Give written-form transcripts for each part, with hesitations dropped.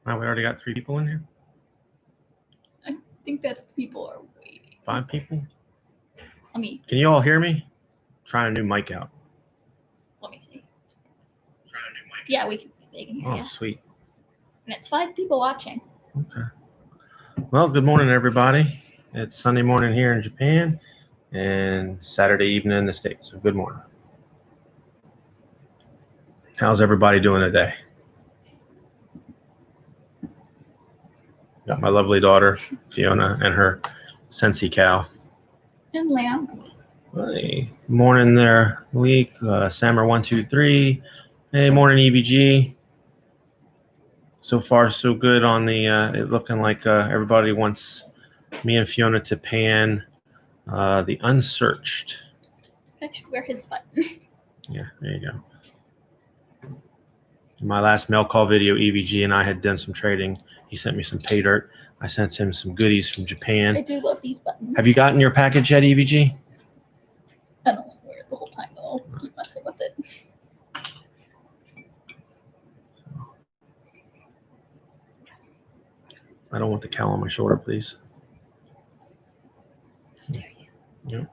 Wow, we already got 3 people in here? I think that's the people are waiting. 5 people? Let me. Can you all hear me? Trying a new mic out. Let me see. Yeah, they can hear you. Oh, sweet. And it's 5 people watching. Okay. Well, good morning, everybody. It's Sunday morning here in Japan and Saturday evening in the States. So good morning. How's everybody doing today? Got my lovely daughter, Fiona, and her Sensi cow. And lamb. Hey, morning there, Malik, Sammer123. Hey, morning, EBG. So far, so good on the, it looking like everybody wants me and Fiona to pan the Unsearched. I should wear his button. Yeah, there you go. In my last mail call video, EVG and I had done some trading. He sent me some pay dirt. I sent him some goodies from Japan. I do love these buttons. Have you gotten your package yet, EVG? I don't wear it the whole time, though. I'll keep messing with it. I don't want the cow on my shoulder, please. Yep.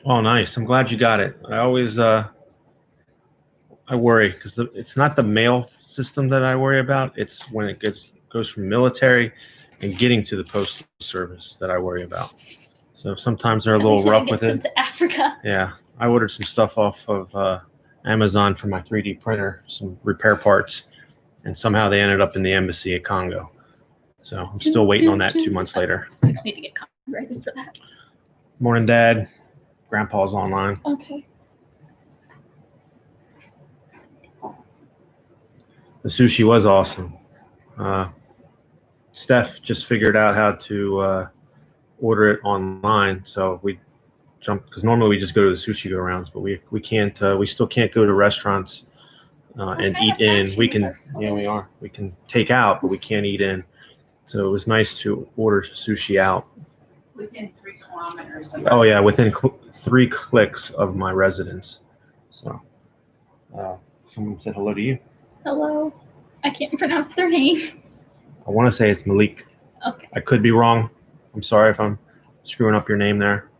Oh, nice. I'm glad you got it. I always I worry because it's not the mail system that I worry about. It's when it goes from military and getting to the postal service that I worry about. So sometimes they're a little rough with it. To Africa. Yeah, I ordered some stuff off of Amazon for my 3D printer, some repair parts, and somehow they ended up in the embassy at Congo. So I'm still waiting on that 2 months later. We don't need to get copyrighted for that. Morning, Dad. Grandpa's online. Okay. The sushi was awesome. Steph just figured out how to order it online, so we jumped because normally we just go to the sushi go rounds, but we can't. We still can't go to restaurants and eat in. We can, we can take out, but we can't eat in. So it was nice to order sushi out. Within 3 kilometers. Oh yeah, within 3 clicks of my residence. So someone said hello to you. Hello. I can't pronounce their name. I want to say it's Malik. Okay. I could be wrong. I'm sorry if I'm screwing up your name there.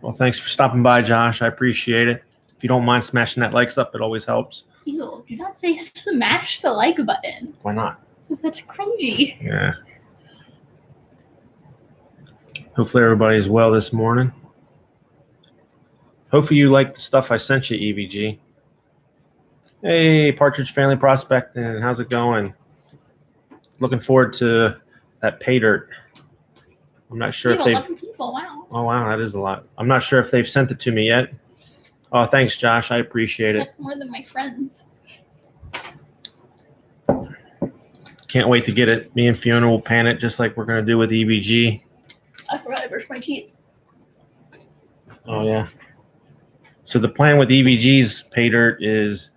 Well, thanks for stopping by, Josh. I appreciate it. If you don't mind smashing that likes up, it always helps. Ew, do not say smash the like button. Why not? That's cringy. Yeah. Hopefully everybody's well this morning. Hopefully you like the stuff I sent you, EVG. Hey, Partridge Family Prospecting. How's it going? Looking forward to that pay dirt. I'm not sure if they've... 11 people, wow. Oh, wow, that is a lot. I'm not sure if they've sent it to me yet. Oh, thanks, Josh. I appreciate it. That's more than my friends. Can't wait to get it. Me and Fiona will pan it just like we're going to do with EVG. I forgot I brushed my teeth. Oh, yeah. So the plan with EVG's pay dirt is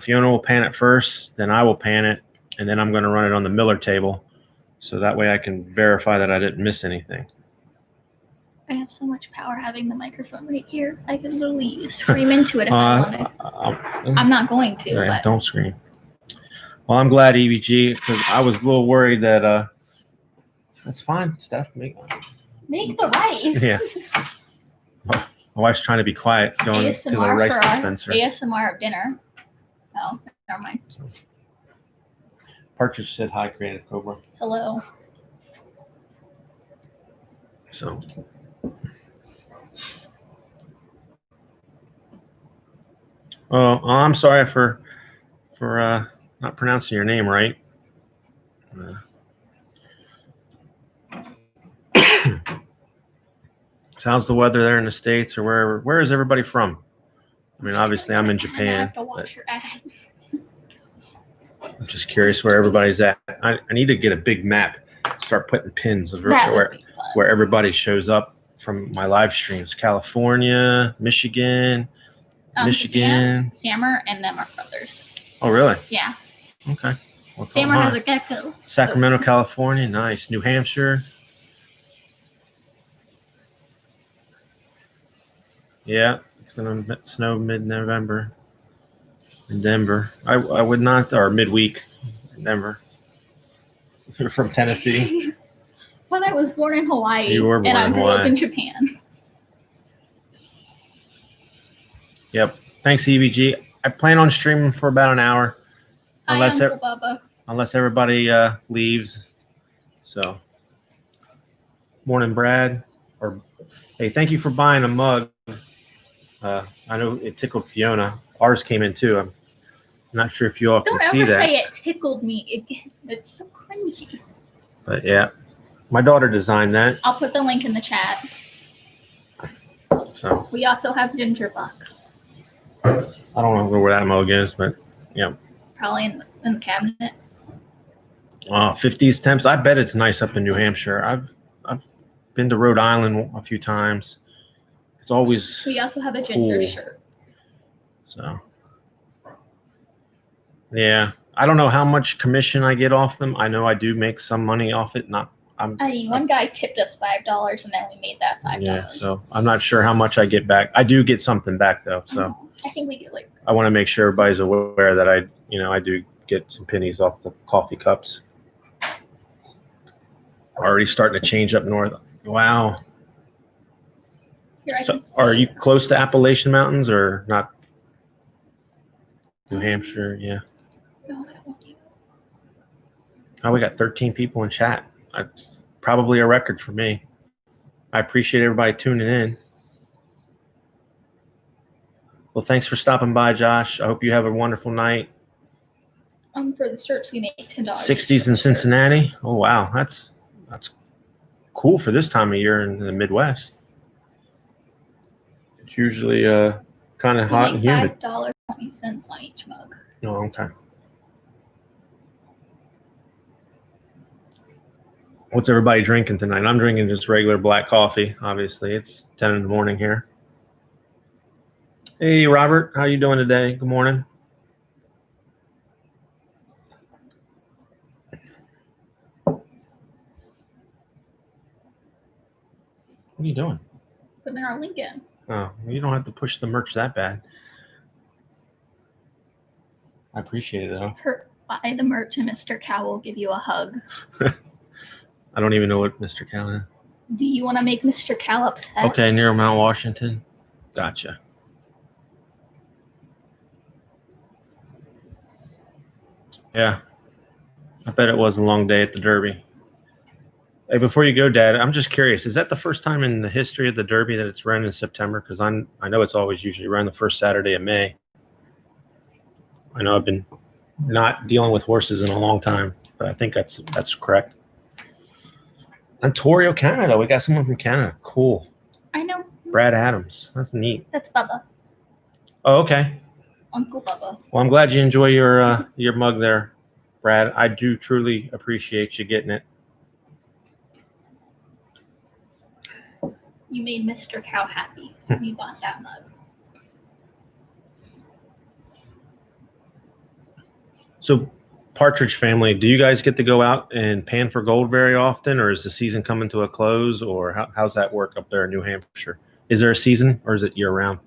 Fiona will pan it first, then I will pan it, and then I'm going to run it on the Miller table. So that way I can verify that I didn't miss anything. I have so much power having the microphone right here. I could literally scream into it if I wanted. I'm not going to. Yeah, but don't scream. Well, I'm glad, EVG, because I was a little worried that that's fine, Steph. Make the rice. Yeah. My wife's trying to be quiet, going ASMR to the rice dispenser. ASMR of dinner. Oh, never mind. So, Partridge said hi, Creative Cobra. Hello. So. Oh, I'm sorry for not pronouncing your name right. So how's the weather there in the States or wherever? Where is everybody from? I mean, obviously I'm in Japan. I have to watch your ad. I'm just curious where everybody's at. I need to get a big map, start putting pins of where everybody shows up from my live streams. California, Michigan, Michigan. Sammer and them are brothers. Oh, really? Yeah. Okay. What's Sammer on has mine? a gecko. Sacramento, California. Nice. New Hampshire. Yeah, it's going to snow mid-November in Denver. I would not, or midweek in Denver. You're from Tennessee. But I was born in Hawaii. You were born and I in grew up Hawaii. in Japan. Yep. Thanks, EVG. I plan on streaming for about an hour, unless Hi, Uncle Bubba. unless everybody leaves. So, morning, Brad. Or hey, thank you for buying a mug. I know it tickled Fiona. Ours came in too. I'm not sure if you all can Don't see ever that. say it tickled me. It's so cringy. But yeah, my daughter designed that. I'll put the link in the chat. So We also have ginger bucks. I don't know where that mug is, but yeah. Probably in the cabinet. 50s temps. I bet it's nice up in New Hampshire. I've been to Rhode Island a few times. It's always We also have a ginger cool. shirt. So yeah, I don't know how much commission I get off them. I know I do make some money off it. One guy tipped us $5, and then we made that $5. Yeah, so I'm not sure how much I get back. I do get something back though, so I think we get like. I want to make sure everybody's aware that I do get some pennies off the coffee cups. Already starting to change up north. Wow. Here, I So can see are you close to Appalachian Mountains or not? New Hampshire, yeah. No, that won't be. Oh, we got 13 people in chat. That's probably a record for me. I appreciate everybody tuning in. Well, thanks for stopping by, Josh. I hope you have a wonderful night. For the shirts, we make $10. 60s in Cincinnati. Oh, wow. That's cool for this time of year in the Midwest. It's usually kind of hot and humid. $5.20 on each mug. Oh, okay. What's everybody drinking tonight? I'm drinking just regular black coffee. Obviously, it's 10 in the morning here. Hey, Robert, how you doing today? Good morning. What are you doing? Putting our link in. Oh, you don't have to push the merch that bad. I appreciate it, though. Buy the merch and Mr. Cow will give you a hug. I don't even know what Mr. Cow is. Do you want to make Mr. Cow upset? Okay, near Mount Washington. Gotcha. Yeah. I bet it was a long day at the Derby. Hey, before you go, Dad, I'm just curious. Is that the first time in the history of the Derby that it's run in September? Because I know it's always usually run the first Saturday of May. I know I've been not dealing with horses in a long time, but I think that's correct. Ontario, Canada. We got someone from Canada. Cool. I know. Brad Adams. That's neat. That's Bubba. Oh, okay. Uncle Bubba. Well, I'm glad you enjoy your mug there, Brad. I do truly appreciate you getting it. You made Mr. Cow happy when you bought that mug. So, Partridge family, do you guys get to go out and pan for gold very often, or is the season coming to a close, or how's that work up there in New Hampshire? Is there a season, or is it year-round?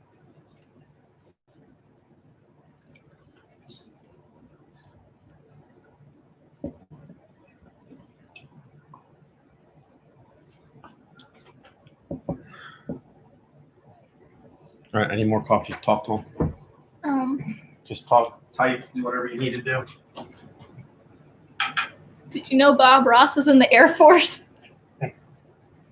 All right, I need more coffee. Talk to him. Just talk, type, do whatever you need to do. Did you know Bob Ross was in the Air Force?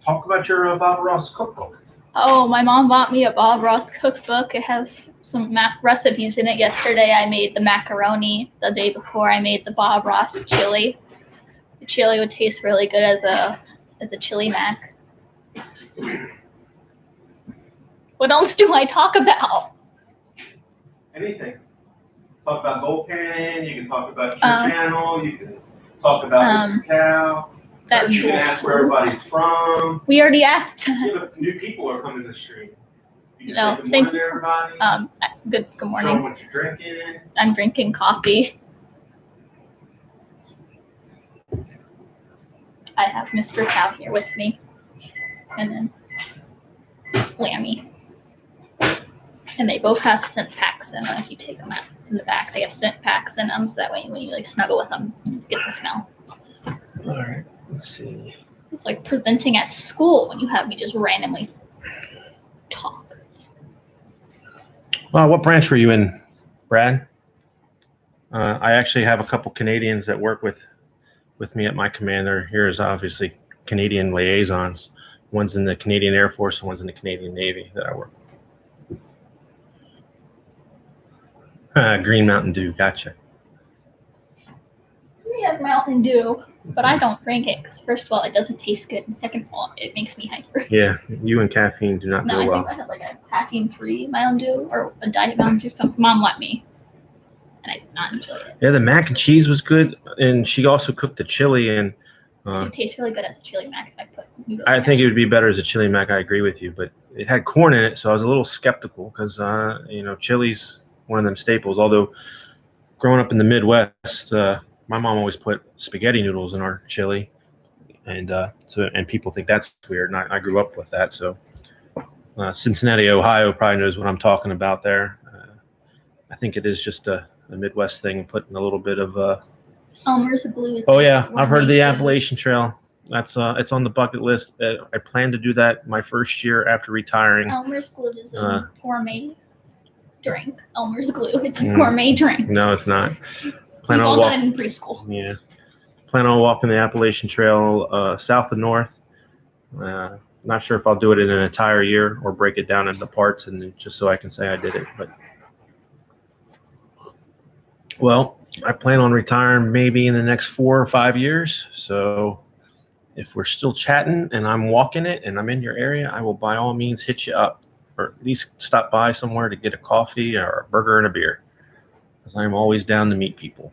Talk about your Bob Ross cookbook. Oh, my mom bought me a Bob Ross cookbook. It has some recipes in it. Yesterday I made the macaroni. The day before I made the Bob Ross chili. The chili would taste really good as a chili mac. What else do I talk about? Anything. Talk about gold panning. You can talk about your channel. You can talk about Mr. Cow. You can ask where everybody's from. We already asked. Yeah, new people are coming to the stream. You No, can say good morning to everybody. Good Show morning. them what you're drinking. I'm drinking coffee. I have Mr. Cow here with me, and then Lammy. And they both have scent packs in them. If you take them out in the back, they have scent packs in them, so that way when you like snuggle with them, you get the smell. All right, let's see. It's like presenting at school when you have me just randomly talk. Well, what branch were you in, Brad? I actually have a couple Canadians that work with me at my command. They're here as obviously Canadian liaisons. One's in the Canadian Air Force and one's in the Canadian Navy that I work with. Green Mountain Dew, gotcha. We have Mountain Dew, but I don't drink it because first of all, it doesn't taste good, and second of all, it makes me hyper. Yeah, you and caffeine do not No, go I well. think I had like a caffeine-free Mountain Dew or a diet Mountain Dew. So Mom let me, and I did not enjoy it. Yeah, the mac and cheese was good, and she also cooked the chili, and It tastes really good as a chili mac if I put noodles. I in think it. it would be better as a chili mac. I agree with you, but it had corn in it, so I was a little skeptical because chili's one of them staples. Although growing up in the Midwest, my mom always put spaghetti noodles in our chili, and people think that's weird, and I grew up with that. So Cincinnati, Ohio, probably knows what I'm talking about there. I think it is just a Midwest thing, putting a little bit of. Elmer's Glue is. Oh yeah, one I've heard of the food. Appalachian Trail. That's it's on the bucket list. I plan to do that my first year after retiring. Elmer's Glue is a gourmet drink. Elmer's Glue, it's a Mm. gourmet drink. No, it's not. We Plan all on got walking. it in preschool. Yeah, plan on walking the Appalachian Trail south and north. Not sure if I'll do it in an entire year or break it down into parts, and just so I can say I did it. But well, I plan on retiring maybe in the next 4 or 5 years. So if we're still chatting and I'm walking it and I'm in your area, I will by all means hit you up, or at least stop by somewhere to get a coffee or a burger and a beer, because I'm always down to meet people.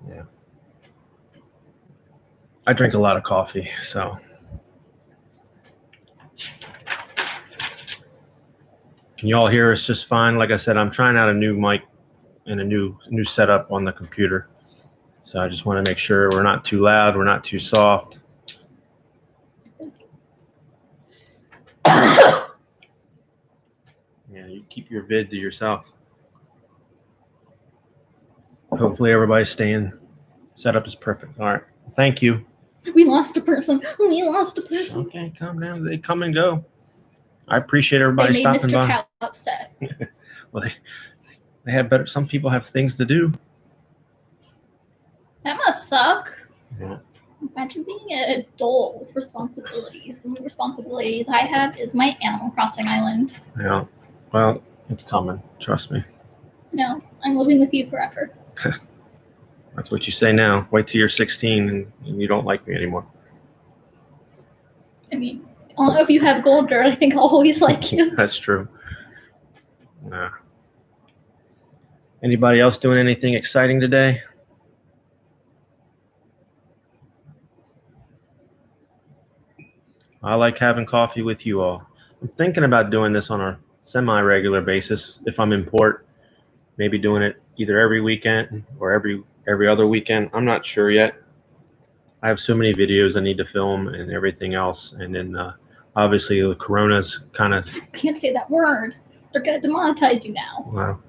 Yeah. I drink a lot of coffee, so. Can you all hear us just fine? Like I said, I'm trying out a new mic and a new setup on the computer. So I just want to make sure we're not too loud, we're not too soft. Yeah, you keep your vid to yourself. Hopefully everybody's staying. Setup is perfect. All right. Thank you. We lost a person. We lost a person. Okay, calm down. They come and go. I appreciate They everybody made stopping Mr. by. Cow upset. Well, they have better. Some people have things to do. That must suck. Yeah. Imagine being an adult with responsibilities. The only responsibilities I have is my Animal Crossing island. Yeah. Well, it's coming. Trust me. No, I'm living with you forever. That's what you say now. Wait till you're 16 and you don't like me anymore. I mean, I don't know if you have gold dirt. I think I'll always like you. That's true. Yeah. Anybody else doing anything exciting today? I like having coffee with you all. I'm thinking about doing this on a semi-regular basis if I'm in port. Maybe doing it either every weekend or every other weekend. I'm not sure yet. I have so many videos I need to film and everything else. And then obviously the corona's kind of. Can't say that word. They're gonna demonetize you now.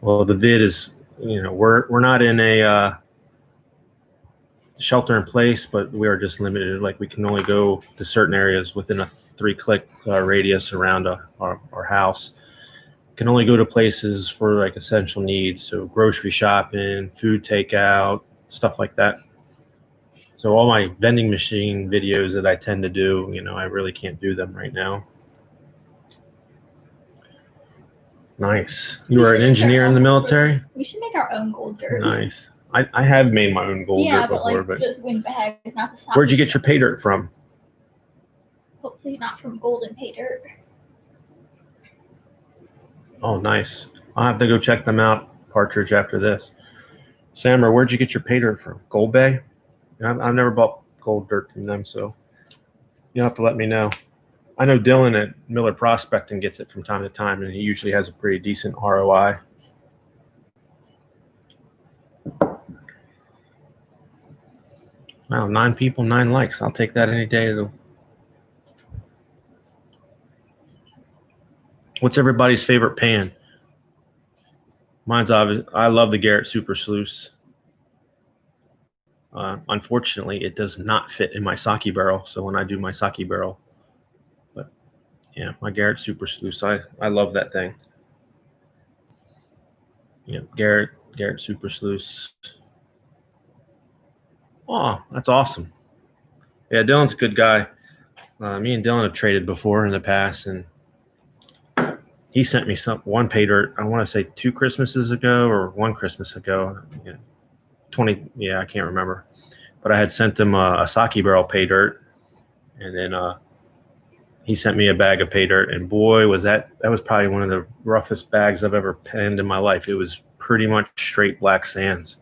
Well, the vid is, we're not in a shelter in place, but we are just limited. Like we can only go to certain areas within a 3-click radius around our house. Can only go to places for like essential needs, so grocery shopping, food takeout, stuff like that. So all my vending machine videos that I tend to do, I really can't do them right now. Nice. You were an engineer in the military? We should make our own gold dirt. Nice. I have made my own gold Yeah, dirt before, but just win bags, not the stock. Where'd you get your pay dirt from? Hopefully not from golden pay dirt. Oh, nice. I'll have to go check them out, Partridge, after this. Sammer, where'd you get your pay dirt from? Gold Bay? I've never bought gold dirt from them, so you'll have to let me know. I know Dylan at Miller Prospecting gets it from time to time, and he usually has a pretty decent ROI. Wow, 9 people, 9 likes. I'll take that any day. What's everybody's favorite pan? Mine's obvious. I love the Garrett Super Sluice. Unfortunately, it does not fit in my sake barrel. So when I do my sake barrel, but yeah, my Garrett Super Sluice, I love that thing. Yeah, Garrett Super Sluice. Oh, that's awesome. Yeah, Dylan's a good guy. Me and Dylan have traded before in the past, and he sent me one pay dirt. I want to say 2 Christmases ago or 1 Christmas ago. Yeah, 20. Yeah, I can't remember. But I had sent him a sake barrel pay dirt, and then he sent me a bag of pay dirt. And boy, that was probably one of the roughest bags I've ever penned in my life. It was pretty much straight black sands.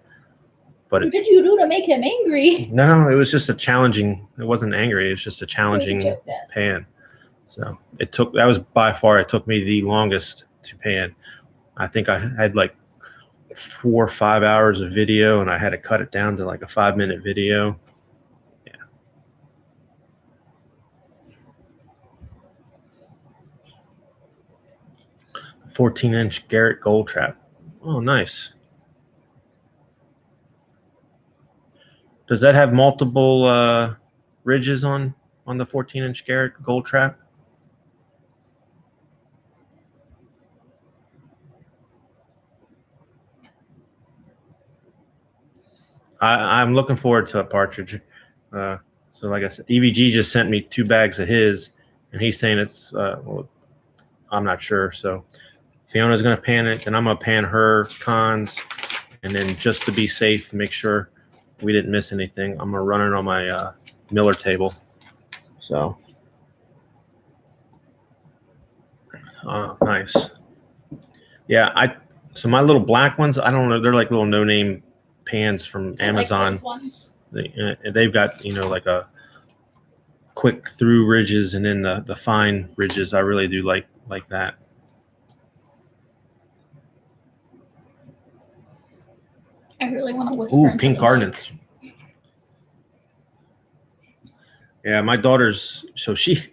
But What did you do to make him angry? No, it was just a challenging. It wasn't angry. It was just a challenging pan. So that was by far, it took me the longest to pan. I think I had like 4 or 5 hours of video, and I had to cut it down to like a 5-minute video. Yeah. A 14-inch Garrett Gold Trap. Oh, nice. Does that have multiple ridges on the 14-inch Garrett Gold Trap? I'm looking forward to a partridge. So like I said, EVG just sent me 2 bags of his, and he's saying it's, well, I'm not sure. So Fiona's going to pan it, and I'm going to pan her cons. And then just to be safe, make sure we didn't miss anything, I'm going to run it on my Miller table. So, nice. Yeah, so my little black ones, I don't know, they're like little no-name pans from Amazon. Like those ones. They've got, like a quick through ridges, and then the fine ridges. I really do like that. I really want to whisper. Ooh, pink gardens. Yeah, my daughter's, so she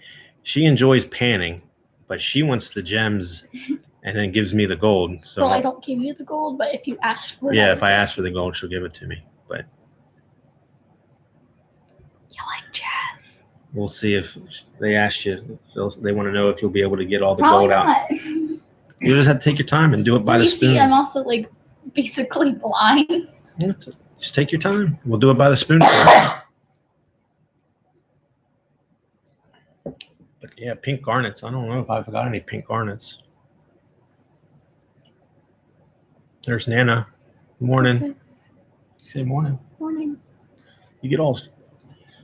enjoys panning, but she wants the gems and then gives me the gold. So well, I don't give you the gold, but if you ask for it. Yeah, if I ask for the gold, she'll give it to me. But you like jazz. We'll see if they ask you. They want to know if you'll be able to get all the Probably gold not. out. You just have to take your time and do it by the spoon. See, I'm also like basically blind. Yeah, just take your time. We'll do it by the spoon. But yeah, pink garnets. I don't know if I've got any pink garnets. There's Nana. Morning. Okay. You say morning. Morning. You get all.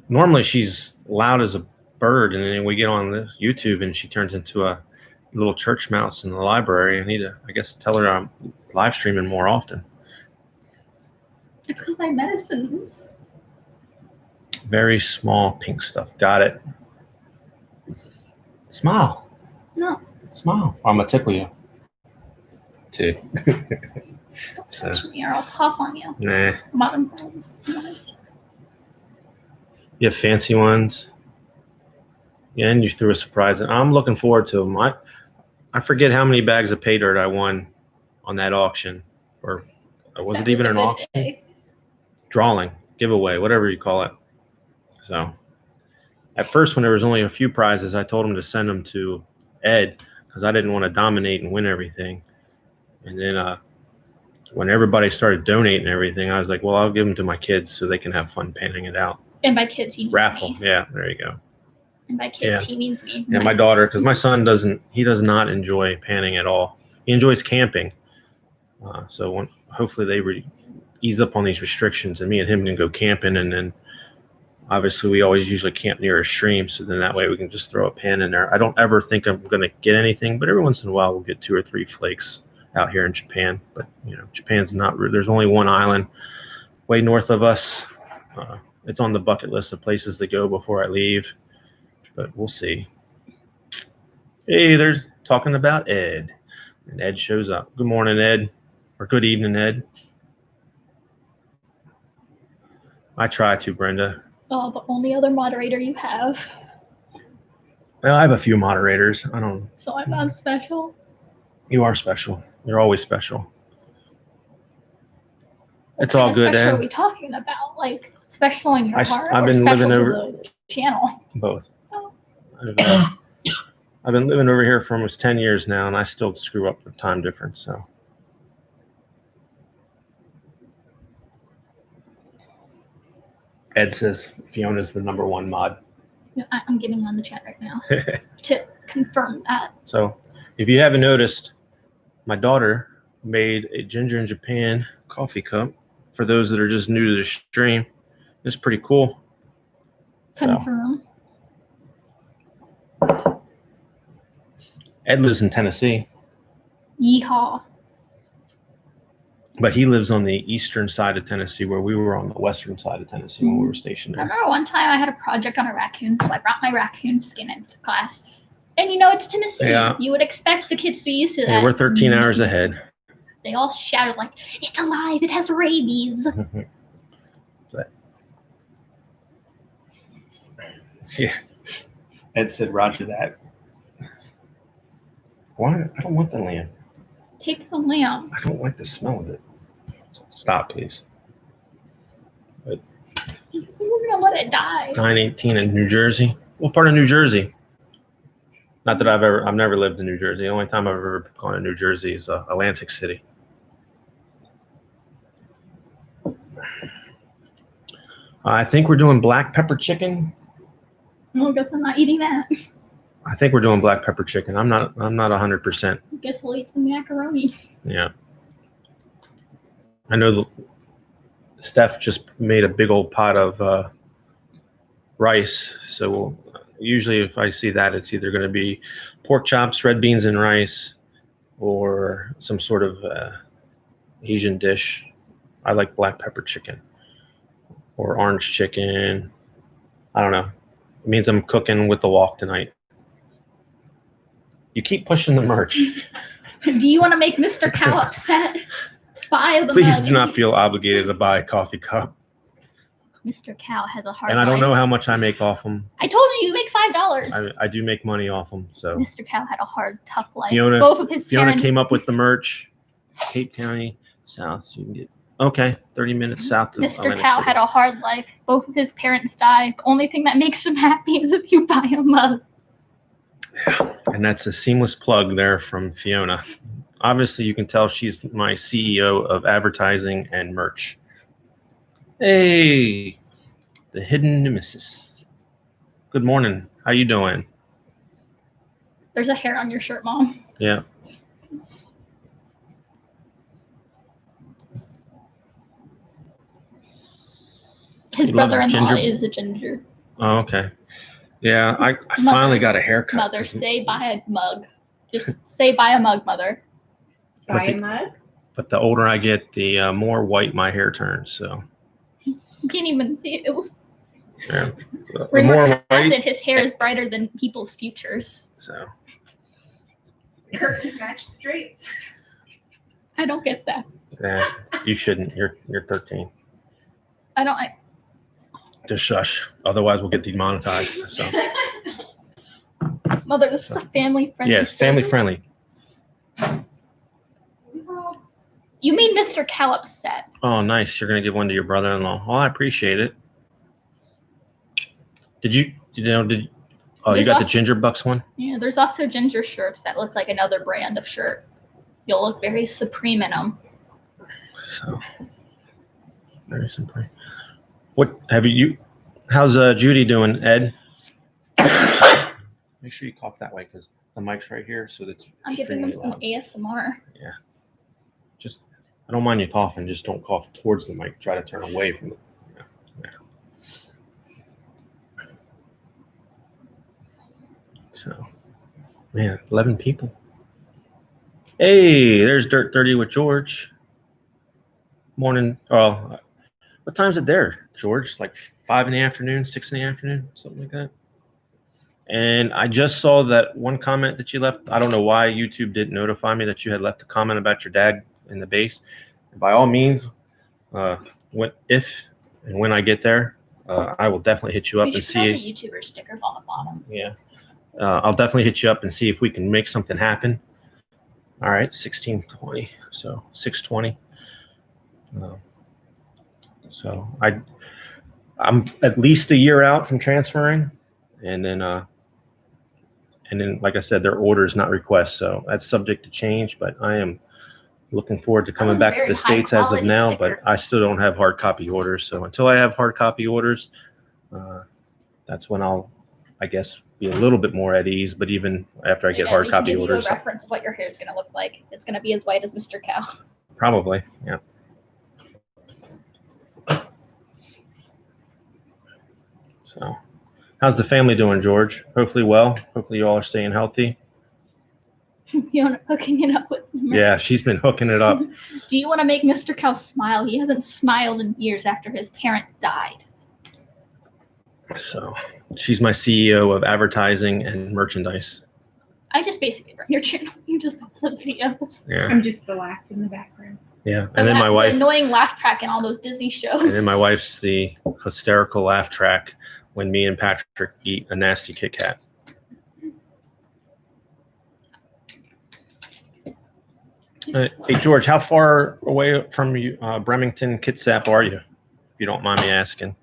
Normally she's loud as a bird, and then we get on this YouTube and she turns into a little church mouse in the library. I need to, I guess, tell her I'm live streaming more often. It's because my medicine. Very small pink stuff. Got it. Smile. No. Smile. I'm gonna tickle you. Too. Don't touch me or I'll cough on you. Nah. Bottom friends. You have fancy ones. Yeah, and you threw a surprise. And I'm looking forward to them. I forget how many bags of pay dirt I won on that auction, or was it even an auction? Day. Drawing, giveaway, whatever you call it. So at first, when there was only a few prizes, I told him to send them to Ed because I didn't want to dominate and win everything. And then when everybody started donating everything, I was like, well, I'll give them to my kids so they can have fun panning it out. And by kids, he means Raffle. me. Yeah, there you go. And by kids, he means me. And my daughter, because my son does not enjoy panning at all. He enjoys camping. So hopefully they ease up on these restrictions, and me and him can go camping. And then obviously we always usually camp near a stream, so then that way we can just throw a pan in there. I don't ever think I'm going to get anything, but every once in a while we'll get 2 or 3 flakes out here in Japan. But Japan's not. There's only one island way north of us. It's on the bucket list of places to go before I leave, but we'll see. Hey, they're talking about Ed, and Ed shows up. Good morning, Ed, or good evening, Ed. I try to, Brenda. Oh, but only other moderator you have. Well, I have a few moderators. I don't. So I'm not special. You are special. You're always special. What It's all kind of good, special Ed. are we talking about? Like special in your heart I've or been special living to over the channel? both. Oh. I've been living over here for almost 10 years now, and I still screw up the time difference. So. Ed says Fiona's the #1 mod. Yeah, I'm getting on the chat right now to confirm that. So, if you haven't noticed, my daughter made a Ginger in Japan coffee cup. For those that are just new to the stream, it's pretty cool. Confirm. Ed lives in Tennessee, Yeehaw. but he lives on the eastern side of Tennessee, where we were on the western side of Tennessee when we were stationed I there. remember one time I had a project on a raccoon, so I brought my raccoon skin into class. And you know, it's Tennessee. Yeah. You would expect the kids to be used to that. Yeah, we're 13 hours ahead. They all shouted like, "It's alive! It has rabies!" But, yeah, Ed said, "Roger that." Why? I don't want the lamb. Take the lamb. I don't like the smell of it. Stop, please. We're gonna let it die. 918 in New Jersey. What part of New Jersey? Not that I've never lived in New Jersey. The only time I've ever gone to New Jersey is Atlantic City. I think we're doing black pepper chicken. Well, I guess I'm not eating that. I think we're doing black pepper chicken. I'm not 100%. I guess we'll eat some macaroni. Yeah. I know Steph just made a big old pot of rice. So usually if I see that, it's either going to be pork chops, red beans and rice, or some sort of Asian dish. I like black pepper chicken or orange chicken. I don't know. It means I'm cooking with the walk tonight. You keep pushing the merch. Do you want to make Mr. Cow upset? Buy the Please mug. do not feel obligated to buy a coffee cup. Mr. Cow has a hard And I don't life. know how much I make off them. I told you, you make $5. I do make money off them. So Mr. Cow had a hard, tough life. Fiona- Both of his Fiona parents. came up with the merch. Cape County South. So you can get 30 minutes south of Mr. Atlantic Cow City. had a hard life. Both of his parents died. The only thing that makes him happy is if you buy a mug. And that's a seamless plug there from Fiona. Obviously, you can tell she's my CEO of advertising and merch. Hey, the hidden nemesis. Good morning. How you doing? There's a hair on your shirt, Mom. Yeah. His You love brother-in-law ginger? is a ginger. Oh, okay. Yeah, I Mother- finally got a haircut. Mother, 'cause- say buy a mug. Just say buy a mug, Mother. Buy the- a mug? But the older I get, the more white my hair turns. So, You can't even see it. yeah. The Rumor more has white, it his hair is brighter than people's futures. so Curtain match the drapes. I don't get that. yeah, you shouldn't. You're 13. I don't. Just shush. Otherwise, we'll get demonetized. So, Mother, this is a family-friendly. yeah, it's family service. friendly. You made Mr. Cow upset. Oh, nice. You're gonna give one to your brother-in-law. Oh, I appreciate it. Did you? You There's got the also- Ginger Bucks one? Yeah, there's also ginger shirts that look like another brand of shirt. You'll look very supreme in them. So, very simple. What have you? How's Judy doing, Ed? Make sure you cough that way because the mic's right here, so that's I'm giving them extremely some loud. ASMR. Just, I don't mind you coughing. Just don't cough towards the mic. Try to turn away from it. Yeah. So, man, 11 people. Hey, there's Dirt 30 with George. Morning. Oh, what time is it there, George? Like 5 in the afternoon, 6 in the afternoon, something like that. And I just saw that one comment that you left. I don't know why YouTube didn't notify me that you had left a comment about your dad in the base. And by all means, if And when I get there, I will definitely hit you up We and should put see. the YouTuber stickers on the bottom. Yeah. I'll definitely hit you up and see if we can make something happen. All right, 1620. So 620. So I'm at least a year out from transferring, and then like I said, their orders, not requests. So that's subject to change, but I am looking forward to coming back to Very the States as of high-quality now, sticker. but I still don't have hard copy orders. So until I have hard copy orders, that's when I'll, I guess, be a little bit more at ease. But even after I get hard copy we can orders, give you a reference of what your hair is going to look like. It's going to be as white as Mr. Cow. probably, yeah. So how's the family doing, George? Hopefully well. Hopefully you all are staying healthy. Fiona hooking it up with the merch. Yeah, she's been hooking it up. Do you want to make Mr. Cow smile? He hasn't smiled in years after his parent died. So she's my CEO of advertising and merchandise. I just basically run your channel. You just post the videos. Yeah, I'm just the laugh in the background. yeah. And then my The wife, annoying laugh track in all those Disney shows. and then my wife's the hysterical laugh track when me and Patrick eat a nasty Kit Kat. Hey George, how far away from you, Bremerton Kitsap are you? If you don't mind me asking.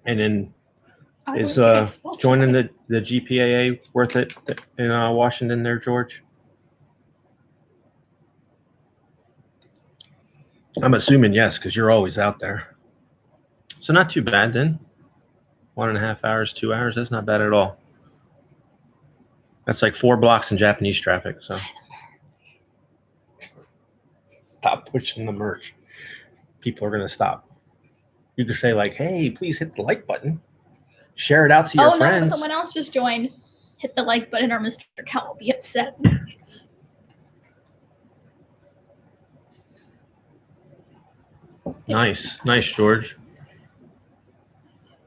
And then I is would think it's spelled joining right. the GPAA worth it in Washington there, George? I'm assuming yes, because you're always out there. So not too bad then. 1.5 hours, 2 hours. That's not bad at all. That's like 4 blocks in Japanese traffic. So stop pushing the merch. People are gonna stop. You could say like, "Hey, please hit the like button. Share it out to your friends." No, someone else just joined. Hit the like button or Mr. Cow will be upset. Nice, George.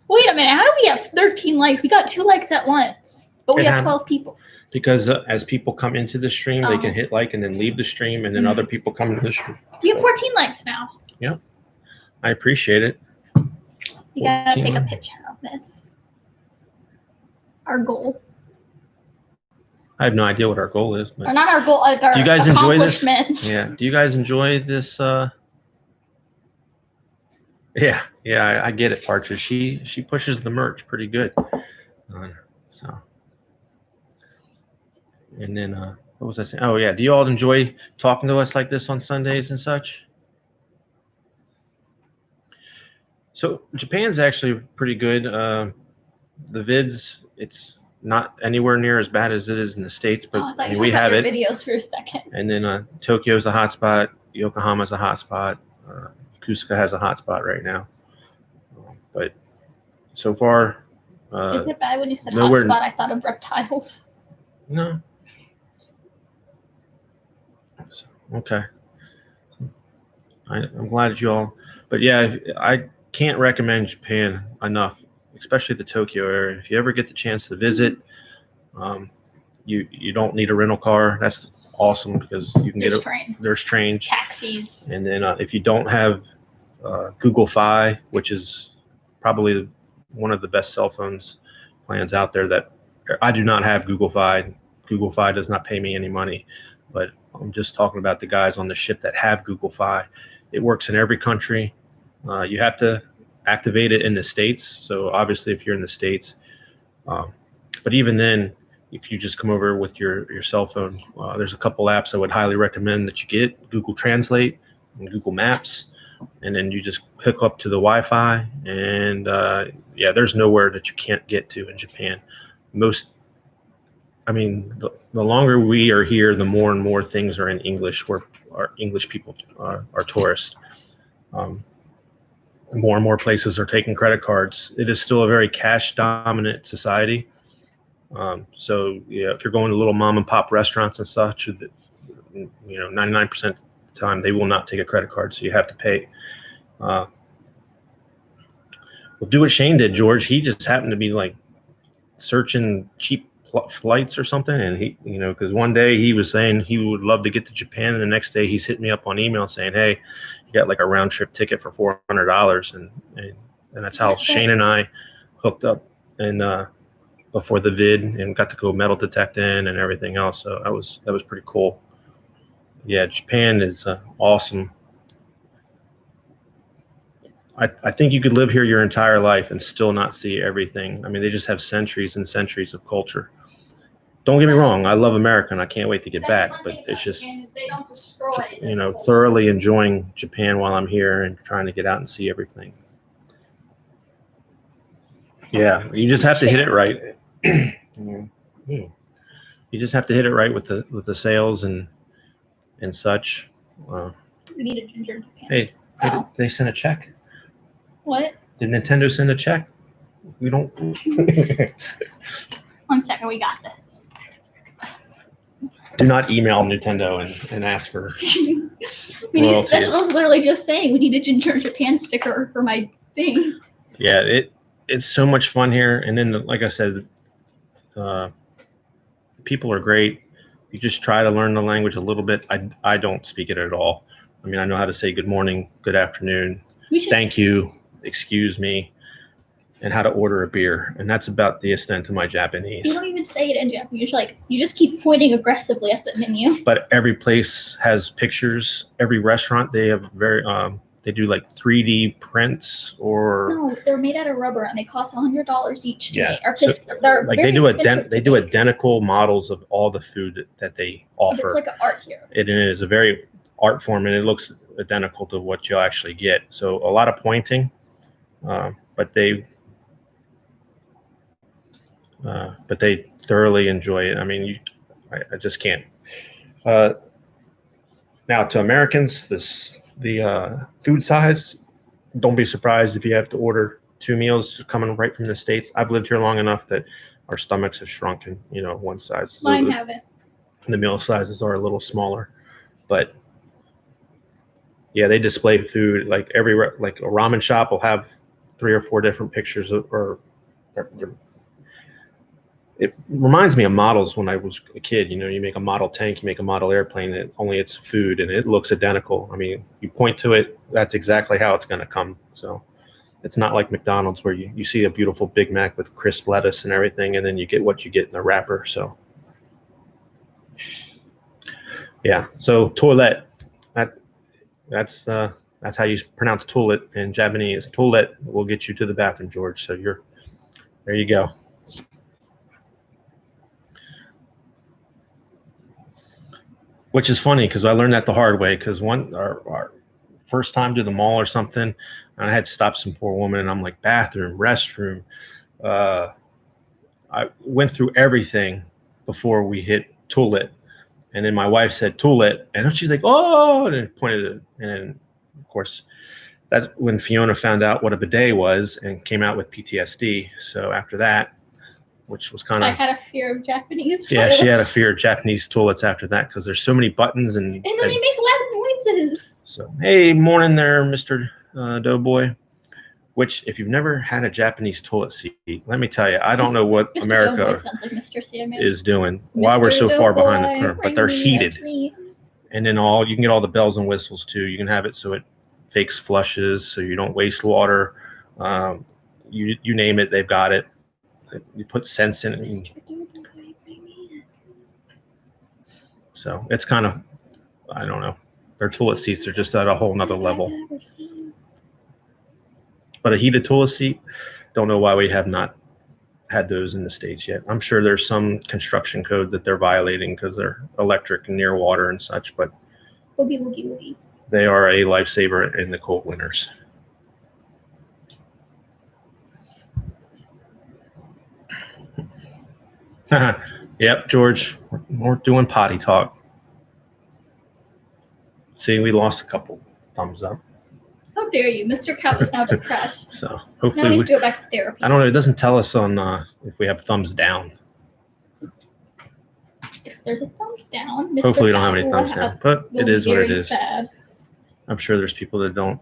Wait a minute. How do we have 13 likes? We got 2 likes at once, but we It have happened. 12 people. Because as people come into the stream, they can Oh. hit like and then leave the stream, and then other people come into the stream. You have 14 likes now. I appreciate it. You gotta 14 take a likes. picture of this. Our goal. I have no idea what our goal is, Or but not our goal, like our Do you guys enjoy this? accomplishment. yeah. Do you guys enjoy this? Yeah, I get it, Partridge. She pushes the merch pretty good. So, and then what was I saying? Oh yeah, do you all enjoy talking to us like this on Sundays and such? So Japan's actually pretty good. The vids, it's not anywhere near as bad as it is in the States, but Oh, I thought you we were have your it. videos for a second. And then Tokyo's a hotspot. Yokohama's a hotspot. Yokosuka has a hotspot right now. But so far, Is it bad when you said nowhere- hotspot? I thought of reptiles. no. So, okay. I'm glad that you all, but yeah, I can't recommend Japan enough, especially the Tokyo area. If you ever get the chance to visit, you don't need a rental car. That's awesome because you can There's get trains, there's trains. taxis. And then if you don't have Google Fi, which is probably one of the best cell phones plans out there, that I do not have Google Fi. Google Fi does not pay me any money, but I'm just talking about the guys on the ship that have Google Fi. It works in every country. You have to activate it in the States. So obviously if you're in the States, but even then, if you just come over with your cell phone, there's a couple apps I would highly recommend that you get: Google Translate and Google Maps, and then you just hook up to the Wi-Fi. And yeah, there's nowhere that you can't get to in Japan. The longer we are here, the more and more things are in English, where our English people are tourists. More and more places are taking credit cards. It is still a very cash-dominant society. So yeah, if you're going to little mom and pop restaurants and such, 99% of the time they will not take a credit card, so you have to pay We'll do what Shane did, George. He just happened to be like searching cheap flights or something, and he, because one day he was saying he would love to get to Japan, and the next day he's hitting me up on email saying, "Hey, you got like a round trip ticket for $400," and that's how Shane and I hooked up, and before the vid, and got to go metal detecting and everything else. So that was pretty cool. Yeah, Japan is awesome. I think you could live here your entire life and still not see everything. I mean, they just have centuries and centuries of culture. Don't get me wrong, I love America and I can't wait to get back, but it's just, they don't destroy it. thoroughly enjoying Japan while I'm here and trying to get out and see everything. Yeah, you just have to hit it right. You just have to hit it right with the sales and such. We need a ginger Japan. Hey, did they send a check? What? Did Nintendo send a check? We don't. 1 second, we got this. Do not email Nintendo and ask for That's royalties. what I was literally just saying. We need a ginger Japan sticker for my thing. Yeah, it's so much fun here, and then like I said, people are great. You just try to learn the language a little bit. I don't speak it at all. I mean, I know how to say good morning, good afternoon, thank you, excuse me, and how to order a beer, and that's about the extent of my Japanese. You don't even say it in Japanese. You just keep pointing aggressively at the menu. But every place has pictures. Every restaurant, they have they do like 3D prints, or no, they're made out of rubber and they cost $100 each to make. Or So, they're like very they expensive to do make. identical models of all the food that they offer. It's like an art here. It is a very art form, and it looks identical to what you'll actually get. So a lot of pointing, but they thoroughly enjoy it. I mean, I just can't. Now to Americans, the food size, don't be surprised if you have to order 2 meals coming right from the States. I've lived here long enough that our stomachs have shrunken, one size. Mine haven't. The meal sizes are a little smaller, but yeah, they display food like like a ramen shop will have 3 or 4 different pictures it reminds me of models when I was a kid. You make a model tank, you make a model airplane, and only it's food and it looks identical. I mean, you point to it, that's exactly how it's going to come. So it's not like McDonald's where you see a beautiful Big Mac with crisp lettuce and everything, and then you get what you get in the wrapper. So yeah, so toilet, that's how you pronounce toilet in Japanese. Toilet will get you to the bathroom, George. So there you go. Which is funny because I learned that the hard way. Because our first time to the mall or something, and I had to stop some poor woman, and I'm like, bathroom, restroom. I went through everything before we hit toilet, and then my wife said toilet, and she's like, oh, and pointed it, and of course, that's when Fiona found out what a bidet was and came out with PTSD. So after that, which was kind of, I had a fear of Japanese. Yeah, toilets. she had a fear of Japanese toilets after that because there's so many buttons and then they make loud noises. So hey, morning there, Mr. Doughboy. Which, if you've never had a Japanese toilet seat, let me tell you, I don't know what Mr. America Doughboy sounds like Mr. Sandman. is doing. Why we're so far behind the curve, but they're heated. And then you can get all the bells and whistles too. You can have it so it fakes flushes, so you don't waste water. You name it, they've got it. You put scents in it. So it's kind of, I don't know. Their toilet seats are just at a whole nother level. But a heated toilet seat, don't know why we have not had those in the States yet. I'm sure there's some construction code that they're violating because they're electric and near water and such, but Boogie, boogie, boogie. They are a lifesaver in the cold winters. Yep, George, we're doing potty talk. See, we lost a couple thumbs up. How dare you? Mr. Cow is now depressed. So Now hopefully he has to go back to therapy. I don't know. It doesn't tell us on if we have thumbs down. If there's a thumbs down, Mr. Hopefully we don't have Cow any will thumbs down, but it is what it is. Sad. I'm sure there's people that don't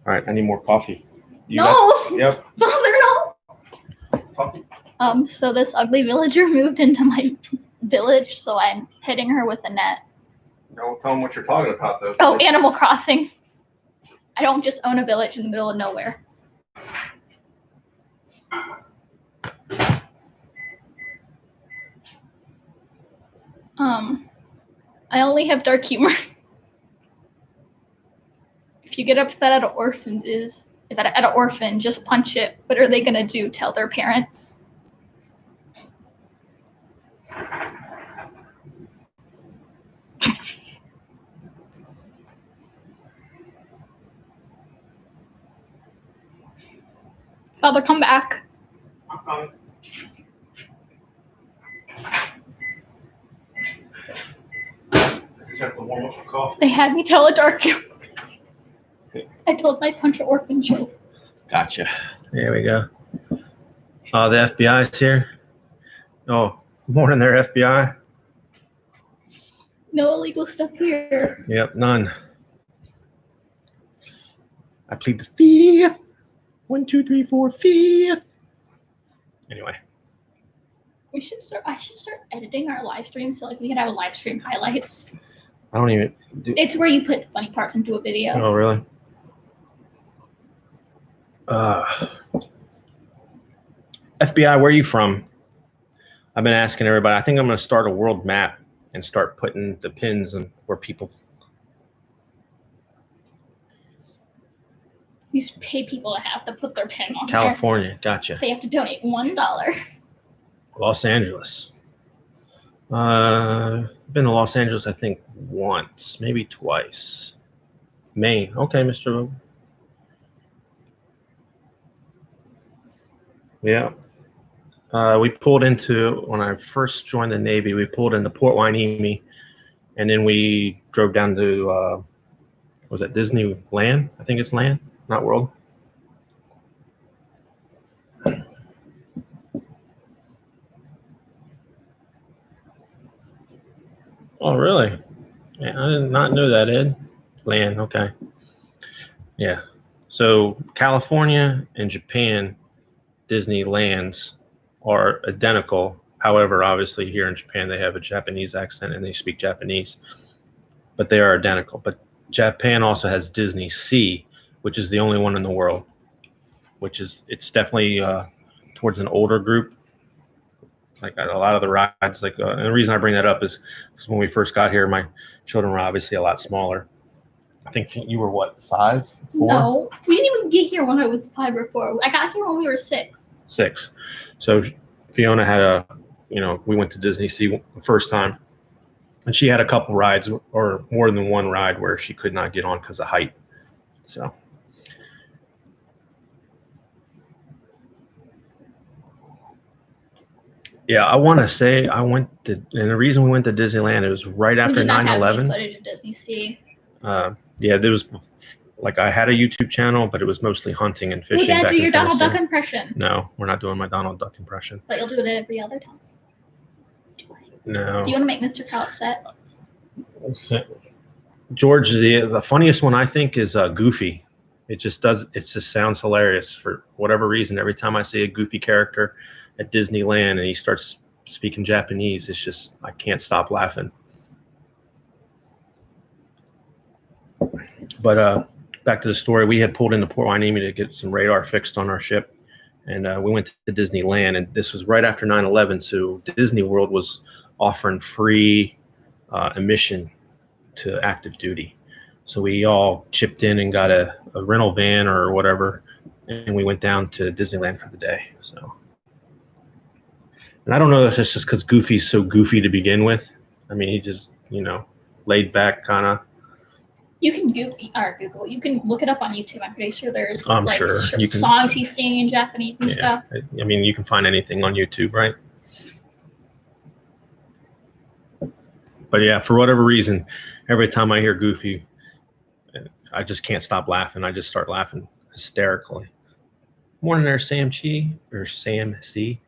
All right, I need more coffee. You No! got- Yep. Father, no! Coffee. So this ugly villager moved into my village, so I'm hitting her with a net. Don't tell them what you're talking about, though. Oh, Animal Crossing. I don't just own a village in the middle of nowhere. I only have dark humor. If you get upset at an orphan, just punch it. What are they gonna do? Tell their parents? Father, come back. I'm coming. I just have to warm up the coffee. They had me tell a dark joke. I told my punch an orphan joke. Gotcha. There we go. The FBI's here. Oh, morning there, FBI. No illegal stuff here. Yep, none. I plead the fifth. 1, 2, 3, 4, fifth. Anyway. I should start editing our live stream so like we can have a live stream highlights. I don't even do. It's where you put funny parts into a video. Oh, really? FBI, where are you from? I've been asking everybody. I think I'm going to start a world map and start putting the pins and where people. You should pay people to have to put their pin on California, gotcha. there. They have to donate $1. Los Angeles. Been to Los Angeles, I think, once, maybe twice. Maine. Okay, Mr. Yeah. We pulled into, when I first joined the Navy, we pulled into Port Hueneme, and then we drove down to, was that Disneyland? I think it's Land, not World. Oh, really? Yeah, I did not know that, Ed. Land, okay. Yeah. So California and Japan Disneylands are identical. However, obviously here in Japan, they have a Japanese accent and they speak Japanese, but they are identical. But Japan also has Disney Sea, which is the only one in the world, it's definitely towards an older group. Like a lot of the rides, and the reason I bring that up is because when we first got here, my children were obviously a lot smaller. I think you were what, 5, 4? No, we didn't even get here when I was 5 or 4. I got here when we were 6. 6. So Fiona had we went to Disney Sea the first time, and she had a couple rides or more than one ride where she could not get on because of height. So. Yeah, I want to say and the reason we went to Disneyland, it was right after 9/11. Footage of Disney Sea. Yeah, there was like I had a YouTube channel, but it was mostly hunting and fishing. Dad, back do in your Donald Tennessee. Duck impression. No, we're not doing my Donald Duck impression. But you'll do it every other time. No. Do you want to make Mr. Cow upset? George, the funniest one I think is Goofy. It just sounds hilarious for whatever reason. Every time I see a Goofy character at Disneyland and he starts speaking Japanese, it's just, I can't stop laughing. But back to the story, we had pulled into Port Hueneme to get some radar fixed on our ship, and we went to Disneyland, and this was right after 9/11, so Disney World was offering free admission to active duty. So we all chipped in and got a rental van or whatever, and we went down to Disneyland for the day. So, and I don't know if it's just because Goofy's so goofy to begin with. I mean, he just, laid back kind of. You can Google. You can look it up on YouTube. I'm pretty sure there's sure you can, songs he's singing in Japanese and stuff. I mean, you can find anything on YouTube, right? But yeah, for whatever reason, every time I hear Goofy, I just can't stop laughing. I just start laughing hysterically. Morning there, Sam Chi or Sam C.